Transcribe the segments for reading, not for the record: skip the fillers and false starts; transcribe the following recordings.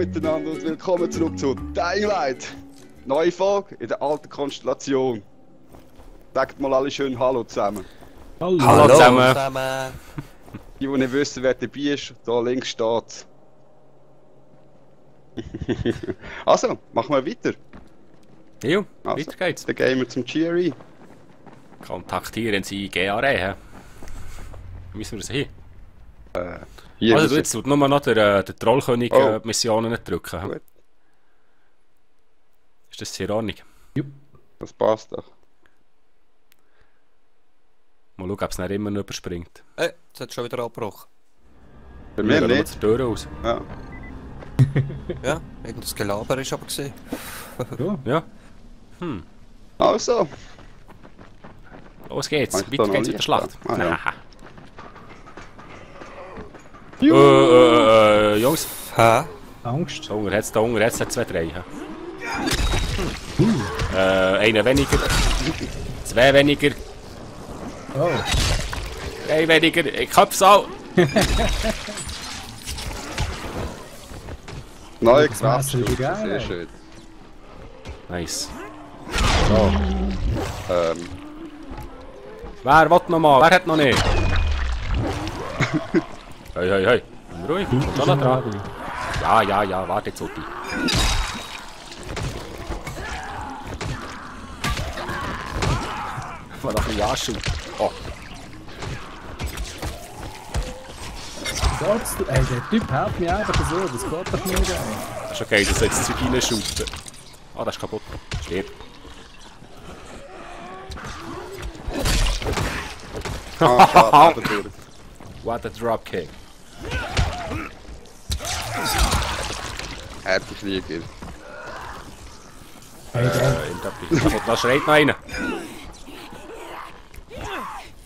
miteinander und willkommen zurück zu Dying Light. Neue Folge in der alten Konstellation. Sagt mal alle schön Hallo zusammen. Hallo zusammen. Die nicht wissen, wer dabei ist, da links steht. Also, machen wir weiter. Jo, Also, weiter geht's. Dann gehen wir zum GRE. Kontaktieren Sie GRE. Müssen wir es hin? Hier Also du jetzt nur noch der Trollkönig Missionen drücken. Gut. Ist das in Ordnung? Jupp. Das passt doch. Mal schauen, ob es nicht immer noch überspringt. Jetzt hat es schon wieder abgebrochen. Bei mir Wir gehen nicht. zur Tür raus. Ja. Ja, irgendwas Gelaber ist aber gesehen. Ja. Also, Los geht's. Habe ich Weiter da noch geht's mit der Licht Schlacht. da? Ah, ja. Jungs. Hä? Da Angst? unten hat's 2, 3. Einer weniger. 2 weniger. Oh. 3 weniger. Ich hab's auch. neue Das Messer ist Kraftstufe, geil, sehr ey. schön. Nice. Ähm, Wer will noch mal? Wer hat noch nicht? Hey. Ruhig. Kommt schon noch dran. Ja. Warte jetzt, Utti. Mal noch ein Jahr schießen. Oh. Ey, der Typ hält mich einfach so, das geht doch nicht, ey. Das ist okay, das jetzt Zeug reinschuten. Ah, das ist kaputt. Steht. schade, durch. What a Dropkick. Härtekrieger. Hey, der Da schreit noch einer.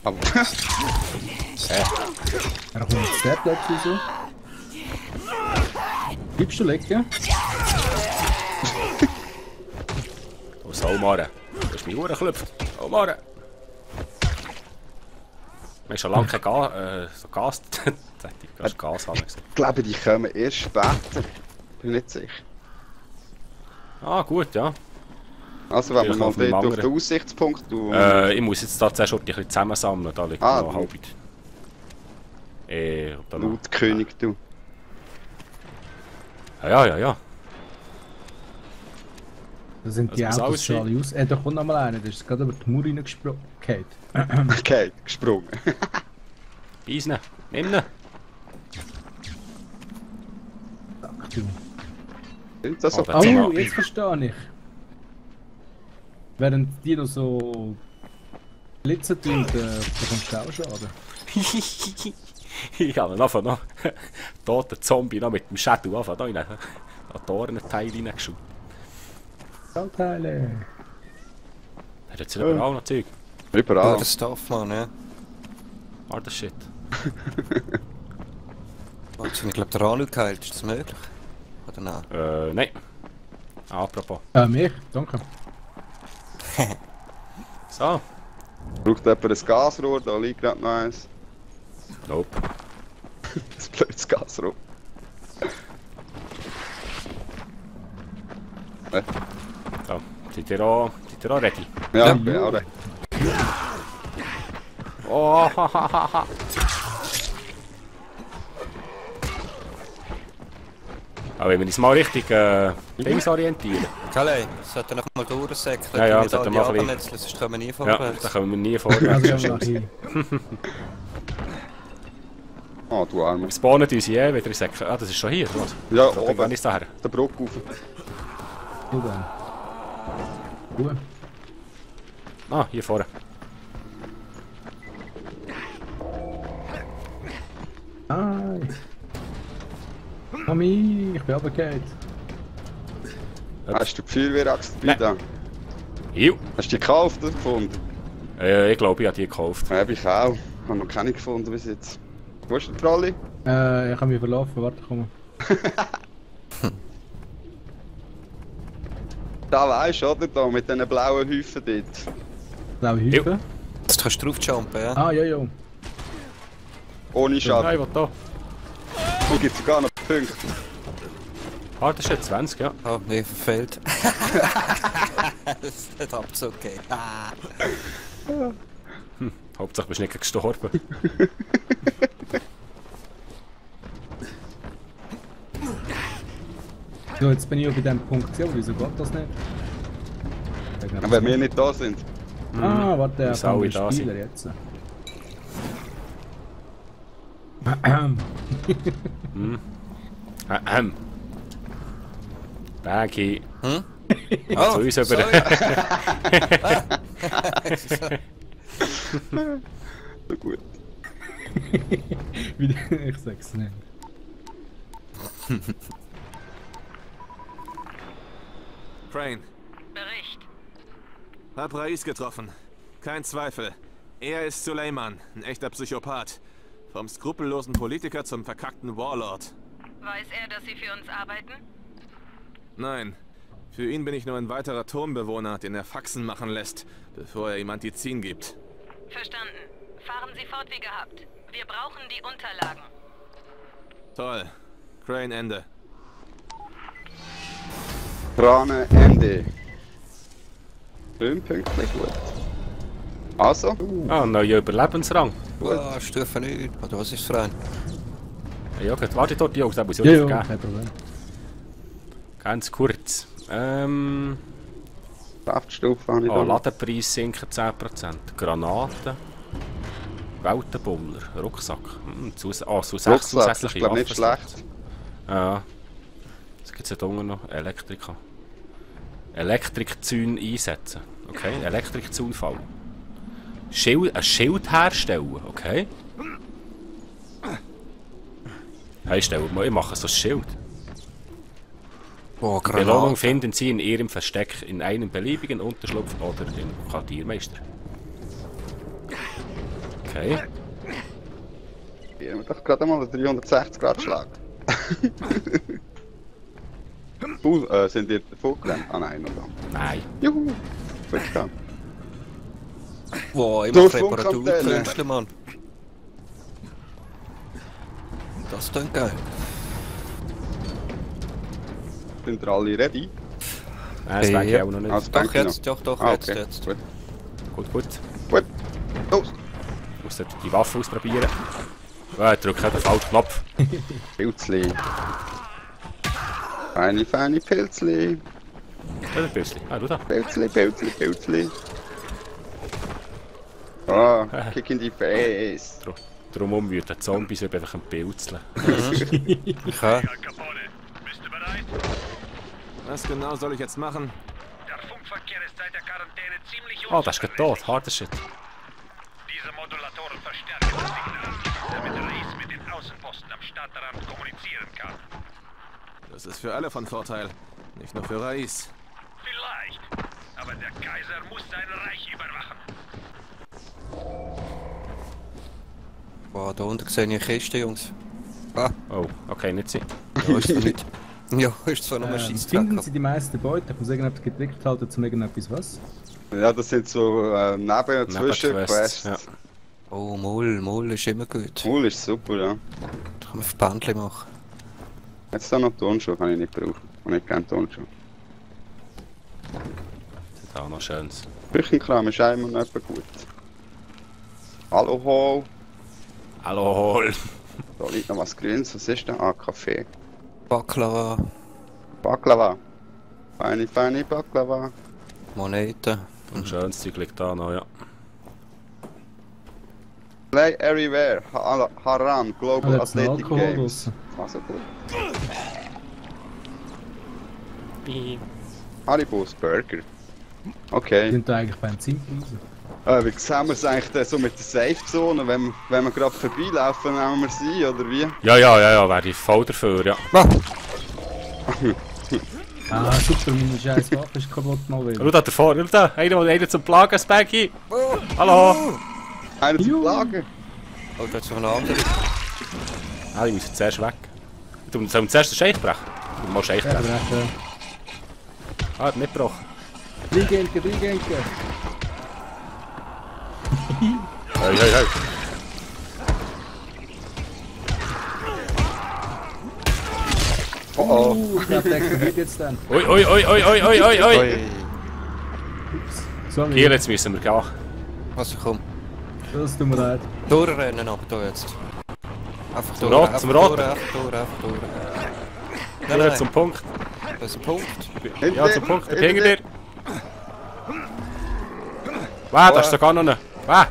Aber er kommt jetzt der plötzlich so. Bleibst du liegen? Oh, Saumare. Du hast mich Uhr geklopft. Saumare. Wir haben schon lange kein Gas. Gas haben. ich glaube, die kommen erst später. Bin nicht sicher. Ah, gut, ja. Also, wenn wir Vielleicht mal auf dem dort auf anderen. den Aussichtspunkt tun. Ich muss jetzt tatsächlich schon ein bisschen zusammensammeln. Da liegt noch halb. Und dann noch. Laut König, du. Ja. Da sind die Das muss Autos alles schon alle aus. Da kommt noch mal einer, der ist gerade über die Mauer reingesprungen. Okay, gesprungen. Beiß ihn. Nimm ihn. Sag du. Sind das so? Oh, Ja. Oh, jetzt verstehe ich. Während die noch so blitzen tun, bekommst du auch Schaden. Ich habe ihn einfach noch toten Zombie noch mit dem Shadow einfach da in einen Torenteil reingeschaut. Teile. Hat jetzt überall noch Zeug. Überall. Das Stuff, Mann, ja. Harder Shit. Also, ich glaube, der Alu geheilt, ist das möglich? Oder nein? Nein. Apropos. Mich? Danke. So. Braucht jemand ein Gasrohr? Da liegt gerade noch eins. Nope. Das blödes Gasrohr. So. Seid ihr auch ready? Ja, Ja. ich bin auch recht. Oh, hahaha. Aber wenn wir uns mal richtig Dings orientieren. Kalle, sollte noch mal durchsäcken. Ja, das sollten wir mal ein bisschen. Sonst kommen wir nie Ja, vorwärts. da kommen wir nie vor. Also, hin. Ah, du Arme. Wir spawnen uns je wieder in Säcke. Ah, das ist schon hier, oder was? Ja, Da oben. ist daher. Der Brücke rauf. Gut dann. Gut. Ah, hier vorne. Nice. Mami, ich bin runtergefallen. Hast du die Feuerwehraxt dabei? Nein. Da? Ju. Hast du die gekauft oder gefunden? Ich glaube, ich habe die gekauft. Ja, ich auch. Ich habe noch keine gefunden bis jetzt. Wo ist der Trolli? Ich habe mich verlaufen, warte, komm. Da weisst du, oder? Da mit diesen blauen Häufen dort. Blaue Hüfe. Jetzt kannst du draufjumpen, ja? Ah, ja. Ohne Schaden. Nein, was da? Hier gibt es sogar noch Punkte. Ah, das ist jetzt 20, ja. Oh, nee, verfehlt. Das hat okay. Ah. Hauptsache bist du nicht gestorben. So, jetzt bin ich ja bei dem Punkt. Ja, wieso geht das nicht? Wenn wir nicht da sind. Ah, warte, der Muss alle kann da Spieler jetzt. Baggy. Hm? Zu uns über. sorry. So gut. Ich sag's nicht. Crane, Bericht. hab Rais getroffen. Kein Zweifel. Er ist Suleiman, ein echter Psychopath. Vom skrupellosen Politiker zum verkackten Warlord. Weiß er, dass Sie für uns arbeiten? Nein, für ihn bin ich nur ein weiterer Turmbewohner, den er Faxen machen lässt, bevor er ihm Antizin gibt. Verstanden. Fahren Sie fort wie gehabt. Wir brauchen die Unterlagen. Toll. Crane, Ende. Krane Ende. Schön pünktlich gut. Also, Ah, ein neuer Überlebensrang. Oh, Stufe 9. Oder was ist das für ein? Ja, gut, warte dort, Jungs, das muss ich Ja, auch ja, nicht vergeben. kein Problem. Ganz kurz. Saftstufe habe ich Oh, da. Ladenpreis sinken 10%. Granaten. Weltenbummler. Rucksack. So 6 Rucksack, das ist zusätzliche glaube nicht Waffen. schlecht. Ja. Was gibt es da unten noch? Elektrika. Elektrikzäune einsetzen. Okay, Elektrikzaunfall. Ein Schild herstellen, okay. Hey, stellen wir, ich mache so ein Schild. Oh, Die Belohnung Granate. finden Sie in Ihrem Versteck in einem beliebigen Unterschlupf oder im Quartiermeister. Okay. Hier haben wir doch gerade mal einen 360 Grad Schlag. Sind die davon gerannt? Ah nein, noch da. Nein. Juhu! Gut getan. Wow, ich So mach Funkantenne. Reparaturkünste, Mann. Das klingt geil. Sind ihr alle ready? Nein, das denke ich Ja. auch noch nicht. Also, Doch, denke ich jetzt, noch. doch, Ah, jetzt, okay. jetzt. Gut. Gut. Gut. Los! Ich muss dort die Waffe ausprobieren. Ja, ich drücke den falschen Knopf. Pilzli. Feine Pilzli. Ja, ein bisschen. Ah, du da. Pilzli. Ah, kick in die face. Drumherum wird der Zombies einfach ein Pilzeln. Okay. Was genau soll ich jetzt machen? Der Funkverkehr ist seit der Quarantäne ziemlich Oh, das ist gerade tot. Harter Shit. Diese Modulatoren verstärken das Signal, damit Rais mit den Außenposten am Stadtrand kommunizieren kann. Das ist für alle von Vorteil. Nicht nur für Rais. Vielleicht. Aber der Kaiser muss sein Reich überwachen. Boah, da unten sehe ich eine Kiste, Jungs. Ah, Oh, okay, nicht sie. da ist es nicht. Ja, ist zwar noch ein Finden Scheissdreck. Sie die meisten Beute? Ich muss irgendetwas gedrückt halten, zum irgendetwas was? Ja, das sind so Zwischenquests. Ja. Oh, Moll ist immer gut. Cool, ist super, ja. Da kann man Verbändchen machen. Jetzt da noch Turnschuhe, kann ich nicht brauchen. Und ich kenne Turnschuhe. Da noch schönes. Küchenkram ist immer noch etwa gut. Hallo, ho. Hallo, hol. Da liegt noch was Grünes. Was ist da? Ah, Kaffee. Baklava, Baklava. Feine Baklava. Moneten. Ein schönes Zeug liegt da noch, ja. Play everywhere. Haran, Global Ah, jetzt ein Athletic Alkohol Games. draussen. Also gut. Haribos Burger. Okay. Sind da eigentlich Benzinpreise? Wie sehen wir es eigentlich denn so mit der Safe-Zone? Wenn wir gerade vorbeilaufen, nehmen wir sie, oder wie? Ja, wäre ich voll dafür, ja. Ah, super, meine scheiß Waffe ist kaputt mal wieder. Schau da davor, schau da. Einer zum Plagen, Spaggy. Hallo. Einer zu Juhu. plagen. Oh, da ist noch eine andere. Ah, die müssen zuerst weg. Sollen wir zuerst den Scheich brechen? Du musst Scheich Ja, brechen. brechen. Ah, hat nicht gebrochen. Dreigenke. Hey. Oh, Oh, Der explodiert jetzt dann. Ui, ui, ui, ui, ui, ui, ui, ui. Oi. Sorry, Hier, jetzt müssen wir gehen. Also komm. das tut mir leid. Durchrennen ab da jetzt. Einfach Zum durch. Rot, einfach zum Rot. durch, einfach durch, einfach durch. Nein, Hier, nein, zum Punkt. das ist ein Punkt. Ja, zum Punkt. Hinter dir. Wow, da ist sogar noch eine. Wow.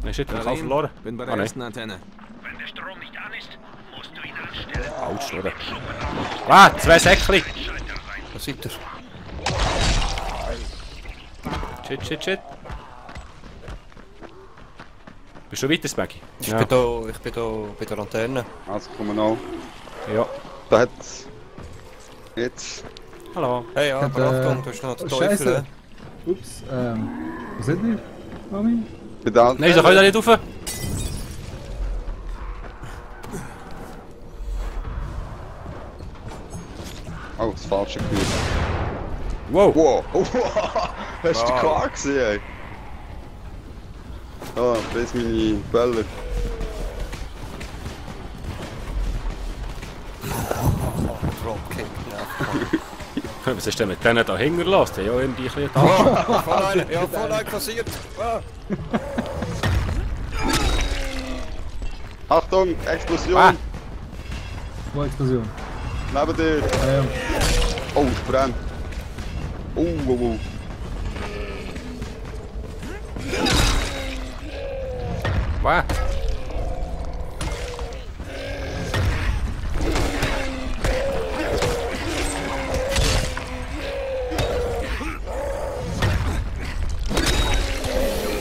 Nein, shit, ich habe verloren. Bin bei Ah, der nein. ersten Antenne. Wenn der Strom nicht an ist, musst du ihn anstellen. Autsch, oder? Wow, 2 Säckchen. Wo seid ihr? Shit, shit, shit. Bist du weiter, Smaggy? Ich bin da bei der Antenne. also kommen wir noch. Ja. Da hat's. Jetzt. Hallo. Hey, ja, aber Achtung, du hast noch den Teufel. Scheiße. Ups, wo sind die? Mami? Bei der Nein, da kann ich da nicht rauf. Oh, das falsche Gefühl. Wow. Wow. Hast du klar gesehen, ey? Ah, das ist meine Bälle. Dropkick, Was ist denn mit denen da hinten los? Die haben ja irgendwie ein bisschen da. ja, voll ein kassiert. Ah. Achtung, Explosion! Ah. Wo Explosion? Neben dir! Ja. Oh, es brennt! Oh, oh, oh. Wow.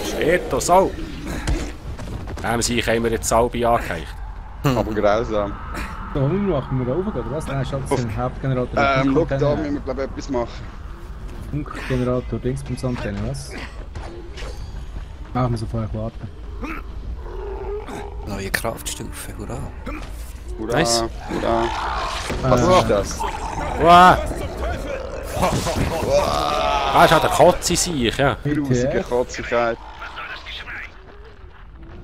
Steht da Sau. Haben wir jetzt Salbe angeheicht. Aber grausam. Da machen wir oben, oder was? Nein, schau, das ist ein Hauptgenerator. Schau da, müssen wir glaube ich etwas machen. Funkgenerator, Dingsbums-Antenne, was? Machen wir so vorher warten. Neue Kraftstufe, hurra. Hurra, Nice. hurra. Was ist das? Wow. Ah, ist halt eine Kotze sich, ja. Grusige Kotzigkeit.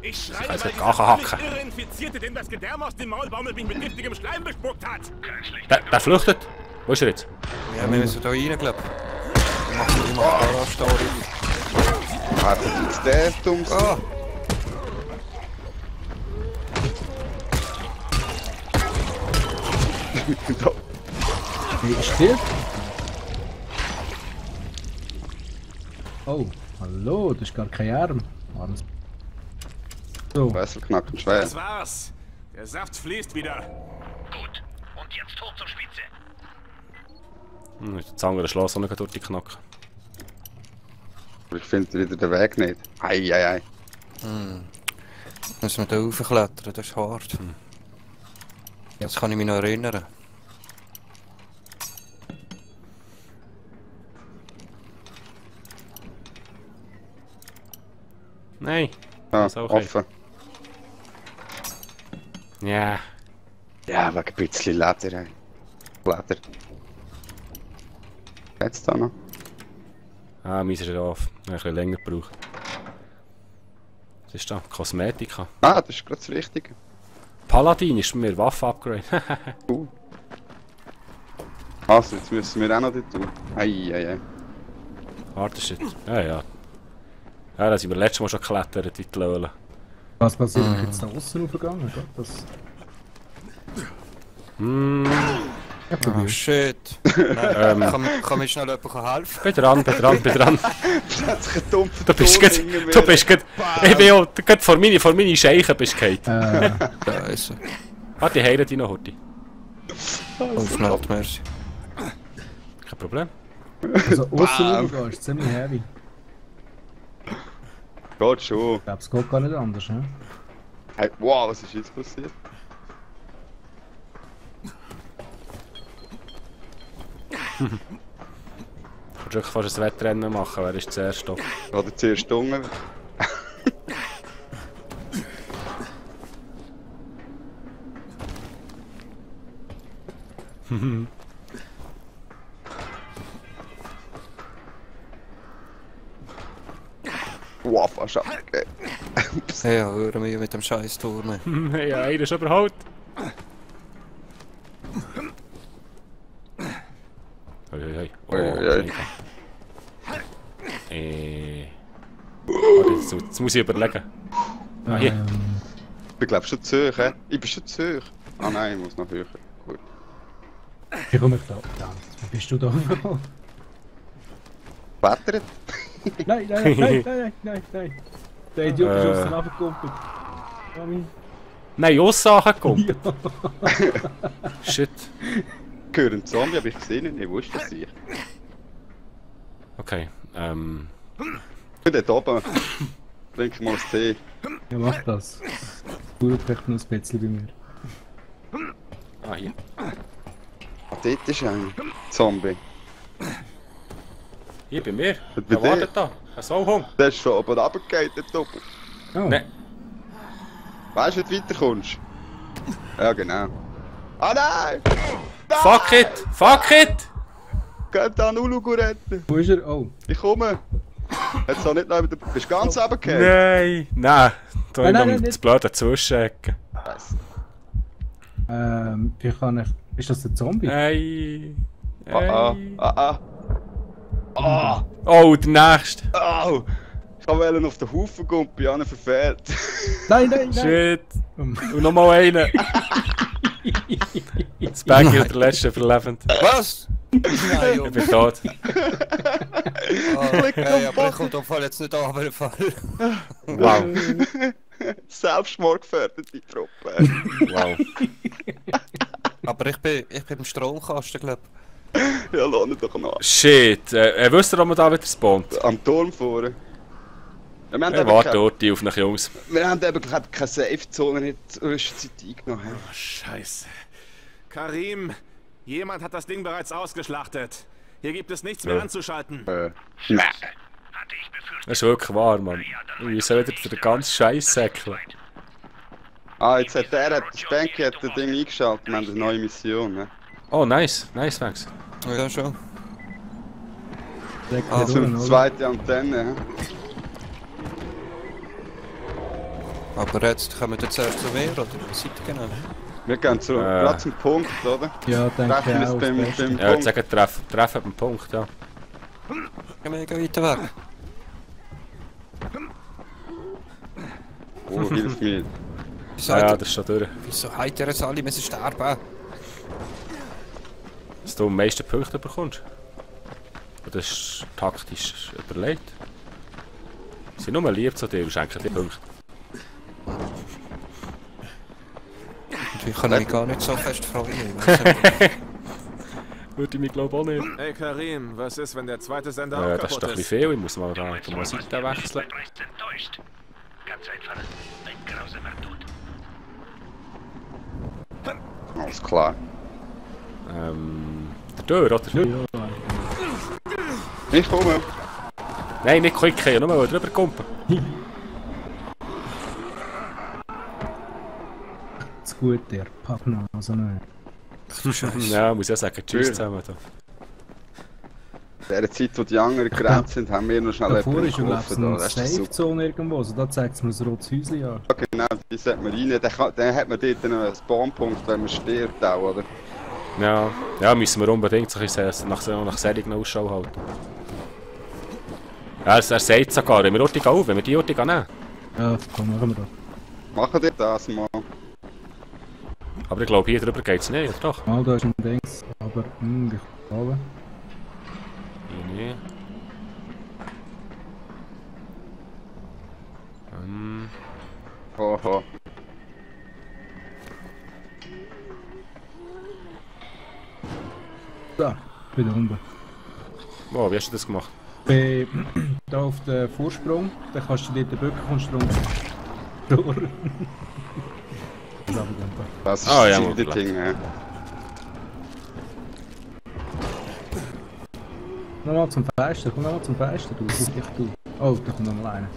Ich Ich schreie, kann jetzt weil nicht dieser nachhaken. verfluchte irre Infizierte, dem das Gedärm aus dem Maulbaumel mich mit giftigem Schleim bespuckt hat. Kein schlechter Der flüchtet. Wo ist er jetzt? Ja, wir müssen da rein, glaub ich. Ich mach Garage-Story. Hat er jetzt der dummes? Ah! Wie stirbt? Oh, hallo, das ist gar kein Arm. Arms. So, Wessel knackt und schwer. Das war's. Der Saft fließt wieder. Gut. Und jetzt hoch zur Spitze. Das andere Schloss auch noch durch die Knacken. Aber ich finde wieder den Weg nicht. Ei, ei, ei. Müssen wir da raufklettern, das ist hart. Das kann ich mich noch erinnern. Nein. Ah, Ist auch okay. offen. Ja. Ja, wegen ein bisschen Leder, ey. Leder. Jetzt da noch. Ah, meins ist ja auf. Ein bisschen länger gebraucht. Was ist da? Kosmetika. Ah, das ist gerade das Richtige. Paladin ist mir Waffe-Upgrade. Cool. Also, jetzt müssen wir auch noch dort tun. Ei, ei, ei. Harter Shit. Ja, ja. Ja, da sind wir letztes Mal schon geklettert wie die Löhle. was passiert, wenn ich jetzt da außen raufgegangen? Gott, das... Ja, Oh probier. shit. Nein, kann mir schnell jemand helfen? Bin dran, bin dran, bin dran. Das hat sich ein dumpfer Du bist Ton gut. irgendwie Du bist gut. Ich bin auch gut vor meine Scheichen bist du gefallen. Da ist er. Warte, die heilen dich noch heute. Oh, schnell, merci. Kein Problem. Also außen raufgehen ist ziemlich heavy. Geht schon. Ich glaube, es geht gar nicht anders, ne? Hey, wow, was ist jetzt passiert? Du kannst wirklich fast ein Wettrennen machen, wer ist zuerst da? Oder zuerst unten. Wow, fast abgegeben. Hey, ja, hören wir mit dem scheiß Turm. Ja, einer ist überholt. Hoi. Oh, Ui. Warte, jetzt muss ich überlegen. Ah, hier. Ich bin glaub schon zu hoch, hä? Ich bin schon zu hoch. Ah nein, ich muss noch höher. Gut. Ich komme da. Ja, wie bist du da? Wettert? Nein. Der Idiot ist aus dem runtergekumpelt. Mami. Nein, Aussagen kommt. Ja. Shit. Gehört ein Zombie, aber ich gesehen nicht. Wo ist das hier? Okay, Ich bin dort oben. Trink mal das Tee. Ja, mach das. Du vielleicht noch ein bisschen bei mir. Ah, hier. Ah, dort ist ein Zombie. Hier bei mir. Bei Wer dir? wartet da? Ein Sauhung. Der ist von oben runtergefallen, der Doppel. Oh. Nein. Weißt du, wie du weiterkommst? Ja, genau. Ah nein! Fuck it! Fuck it! Geht da Ulu retten? Wo ist er? Oh. Ich komme. Jetzt auch nicht noch über den... Bist du ganz runtergefallen? Nein! Da Nein, in nein, das blöde Zwischenecken. Scheiße. Wie kann ich... Ist das der Zombie? Hey! Ah. Oh, der nächste! Au! Ich wollte auf den Haufen gehen, bin an verfehlt. Nein. Shit! Und nochmal einen! Das Baggy und der letzte überlebend. Was? Nein, Ich Junge. bin tot. Hey, aber ich komme da voll jetzt nicht an, aber im Fall. Wow. Selbstmord gefährdet, die Truppe. Wow. Aber ich bin im Stromkasten, glaub. Ja, lass ihn doch nach. Shit! Wisst ihr, ob man da wieder spawnt? Am Turm vorne. Ja, wir haben Ich eben warte keine- dort auf nach Jungs. wir haben eben keine Safe-Zone in der Zwischenzeit eingenommen. Oh, Scheiße. Karim, jemand hat das Ding bereits ausgeschlachtet. Hier gibt es nichts mehr Ja. anzuschalten. Nein. Hatte ich befürchtet. Das ist wirklich wahr, Mann. Ich soll wieder den ganzen Scheiß säckeln. Ah, jetzt hat der, das Banky hat das Ding eingeschaltet, wir haben eine neue Mission, ne? Oh, nice. Nice, Max. Ja, schon. Also eine zweite Antenne, hä? Aber jetzt kommen wir zuerst zu mir, oder? Was seid ihr genau? Wir gehen gerade zum Punkt, oder? Ja, denke ich Treffen wir auch. es beim das Beste. Ja, ich Punkt. sage treffen beim Punkt, ja. Gehen wir mega weiter weg. Oh, hilf mir. Wieso, Ja, das ist schon durch. wieso habt ihr jetzt alle müssen sterben? Dass du am meisten Punkte bekommst. Und das ist taktisch überlegt. Sie sind nur lieb zu dir und schenken dir Punkte. Und ich kann mich gar nicht so fest freuen. Ich weiss nicht. Würde ich mich glaube auch nicht. Hey Karim, was ist, wenn der zweite Sender auch Das ist kaputt doch ein ist? bisschen viel, ich muss mal da mal Seite wechseln. Du bist enttäuscht. Ganz einfach ein grausamer Tod. Alles klar. Der Tür, oder? Ja. Ich komme. Nein, nicht klicken, nur mal drüber kumpen. Das Gute, der Pappnase nicht. Du Scheiße. Ja, muss ja sagen, tschüss zusammen. Da. In der Zeit, wo die anderen gerannt sind, haben wir noch schnell Davor ist ja, glaube geholfen. ich, Da. eine Das ist super. Safe-Zone irgendwo. Also da zeigt es mir ein rotes Häuschen an. Ja, genau, die sollte man rein. Dann hat man dort einen Spawnpunkt, wenn man stirbt auch, oder? Ja, müssen wir unbedingt so ein bisschen nach Serien Ausschau halten. Ja, er sagt sogar, wenn wir Ortig auf, wenn wir die Ortig nehmen. Ja, komm, machen wir doch. Machen die das mal. Aber ich glaube, hier drüber geht es nicht, oder doch? Mal, da ist ein Dings. Aber, ich glaube. Hier nicht. Haha. Da, bin da unten. Oh, wie hast du das gemacht? Bin da auf den Vorsprung, dann kannst du dir den Böcken kommst du runter. Durch. Das aber dann da. Das ist Ah, ja, das mal Ding, hä? Nochmal zum Fenster, komm nochmal zum Fenster, du. Du. Oh, da kommt nochmal einer.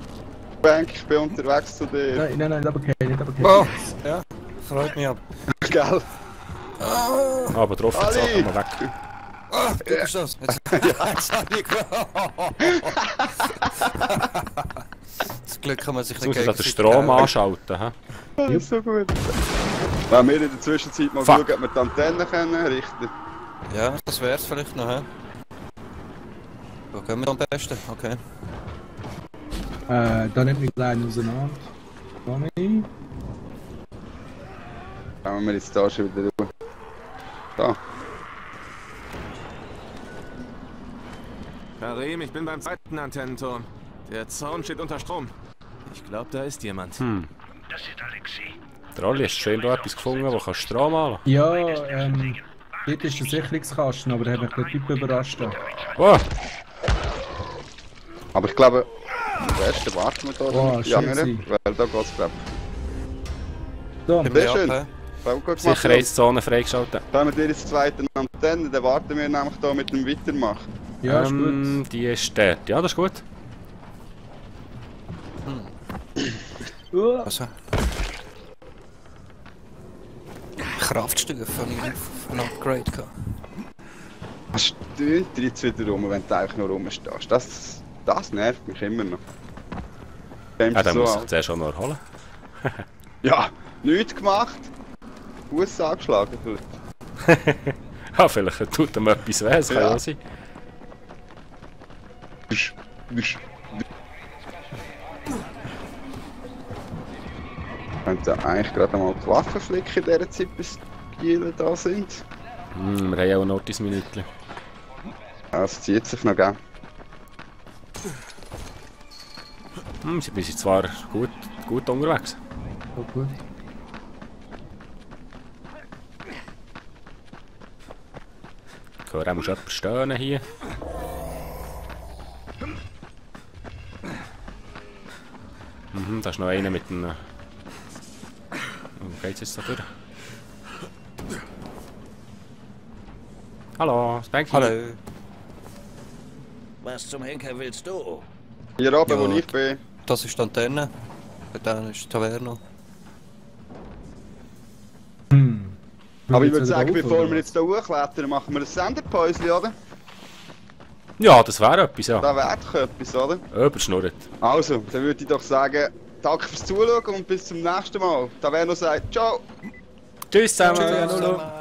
Bank, ich bin unterwegs zu dir. Nein, nicht aber okay, nicht aber okay. Oh, ja, freut mich ab. Gell? Aber drauf jetzt Ali! auch mal weg. Ah, du bist das. Jetzt, jetzt hab ich Glück kann man sich Jetzt muss ich da den Strom anschalten. He? Das ist so gut. Wenn wir in der Zwischenzeit mal Fuck. schauen, ob wir die Antenne können richten. Ja, das wär's vielleicht noch, hä? Wo gehen wir am besten? Okay. Da nimmt mich klein auseinander. Komm ich. Können wir jetzt da schon wieder durch. Da. Karim, ich bin beim zweiten Antennenturm. Der Zaun steht unter Strom. Ich glaube, da ist jemand. Das ist Alexei. Der Olli, hast du schön da etwas gefunden, wo kannst du Strom anlassen? Ja, dort ist der Sicherungskasten, aber der hat mich der Typ überrascht. Oh! Aber ich glaube, am besten warten wir da Oh, die anderen, schön weil da geht's glaube So, ich. Sehr schön. hä? Voll gut gemacht. Sicherheitszone freigeschaltet. Da haben wir dir jetzt zweite Antenne, dann warten wir nämlich da mit dem Weitermachen. ja, ist gut. Die ist dort. Ja, das ist gut. Also. Kraftstufe habe ich auf ein Upgrade gehabt. Was stöhnt dir jetzt wieder rum, wenn du eigentlich noch rumstehst? Das nervt mich immer noch. Ja, dann muss ich an. zuerst auch noch erholen. Ja, nichts gemacht. Fuß angeschlagen vielleicht. Ja, vielleicht tut ihm etwas weh, das kann Ja. ja sein. Könnte eigentlich gerade mal die Waffen flicken in dieser Zeit, bis die Gielen da sind. Wir haben ja auch noch ein Minütchen. Ja, es zieht sich noch gern. Wir sind zwar gut unterwegs. Oh, gut. Ich höre auch schon jemanden stöhnen hier. Da ist noch einer mit einem... Wo geht's jetzt da durch? Hallo, Spanky. Hallo. Was zum Henker willst du? Hier oben, Ja. wo ich bin. Das ist die Antenne. Da ist die Taverne. Aber ich würde Jetzt wieder sagen, auf, bevor oder wir jetzt hier hochklettern, machen wir ein Senderpäuschen, oder? Ja, das wäre etwas, ja. Da wäre doch etwas, oder? Überschnurrt. Also, dann würde ich doch sagen, danke fürs Zuschauen und bis zum nächsten Mal. Da wäre noch sagt, ciao! Tschüss zusammen. Tschüss Hallo. zusammen.